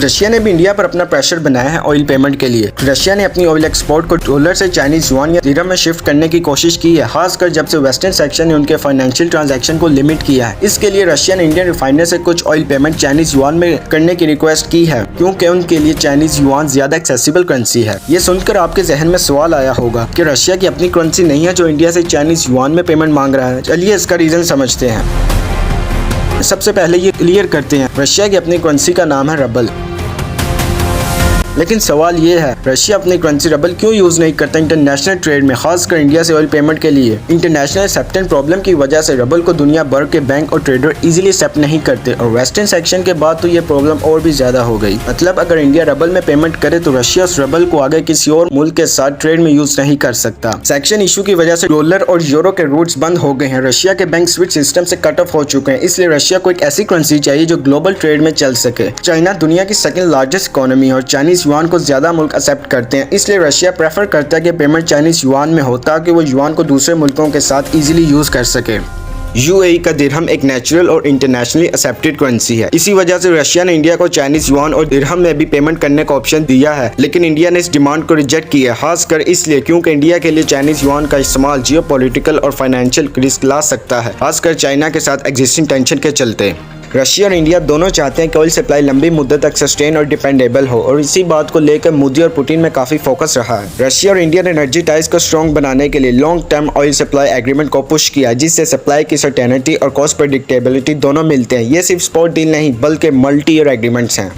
Russia ने भी India पर अपना प्रेशर बनाया है ऑयल पेमेंट के लिए। रशिया ने अपनी ऑयल एक्सपोर्ट को डॉलर से चाइनीज युआन या दिरहम में शिफ्ट करने की कोशिश की है, खासकर जब से वेस्टर्न सेक्शन ने उनके फाइनेंशियल ट्रांजैक्शन को लिमिट किया है। इसके लिए रशिया ने इंडियन रिफाइनर से कुछ ऑयल पेमेंट चाइनीज युआन में करने की रिक्वेस्ट की है, क्योंकि उनके लिए चाइनीज युआन ज्यादा एक्सेसिबल करेंसी है। ये सुनकर आपके जहन में सवाल आया होगा कि रशिया की अपनी करेंसी नहीं है जो इंडिया से चाइनीज युआन में पेमेंट मांग रहा है। चलिए इसका रीजन समझते हैं। सबसे पहले ये क्लियर करते हैं, रशिया की अपनी करेंसी का नाम है रबल। लेकिन सवाल ये है, रशिया अपनी करेंसी रबल क्यों यूज नहीं करता इंटरनेशनल ट्रेड में, खासकर इंडिया से ऑयल पेमेंट के लिए। इंटरनेशनल एक्सेप्टेंस प्रॉब्लम की वजह से रबल को दुनिया भर के बैंक और ट्रेडर इजीली एक्सेप्ट नहीं करते, और वेस्टर्न सेक्शन के बाद तो ये प्रॉब्लम और भी ज्यादा हो गई। मतलब अगर इंडिया रबल में पेमेंट करे तो रशिया उस रबल को आगे किसी और मुल्क के साथ ट्रेड में यूज नहीं कर सकता। सेक्शन इशू की वजह से डॉलर और यूरो के रूट्स बंद हो गए हैं। रशिया के बैंक स्विच सिस्टम से कट ऑफ हो चुके हैं, इसलिए रशिया को एक ऐसी करेंसी चाहिए जो ग्लोबल ट्रेड में चल सके। चाइना दुनिया की सेकंड लार्जेस्ट इकोनॉमी है और चाइनीज युआन को ज्यादा एक्सेप्ट करते हैं, इसलिए रशिया प्रेफर करता है कि पेमेंट चाइनीज युआन में हो ताकि वो युआन को दूसरे मुल्कों के साथ इजीली यूज कर सके। यूएई का दिरहम एक नेचुरल और इंटरनेशनली एक्सेप्टेड करेंसी है। इसी वजह से रशिया ने इंडिया को चाइनीज युआन और दिरहम में भी पेमेंट करने का ऑप्शन दिया है, लेकिन इंडिया ने इस डिमांड को रिजेक्ट किया, खासकर इसलिए क्योंकि इंडिया के लिए चाइनीज युआन का इस्तेमाल जियोपॉलिटिकल और फाइनेंशियल रिस्क ला सकता है, खासकर चाइना के साथ एग्जिस्टिंग टेंशन के चलते। रशिया और इंडिया दोनों चाहते हैं कि ऑयल सप्लाई लंबी मुद्दत तक सस्टेन और डिपेंडेबल हो, और इसी बात को लेकर मोदी और पुतिन में काफी फोकस रहा है। रशिया और इंडिया ने एनर्जी टाइज को स्ट्रॉन्ग बनाने के लिए long term oil supply agreement को पुश किया, जिससे सप्लाई की सर्टेनिटी और कॉस्ट प्रेडिक्टेबिलिटी दोनों मिलते हैं। ये सिर्फ स्पॉट डील नहीं बल्कि मल्टी ईयर एग्रीमेंट्स हैं।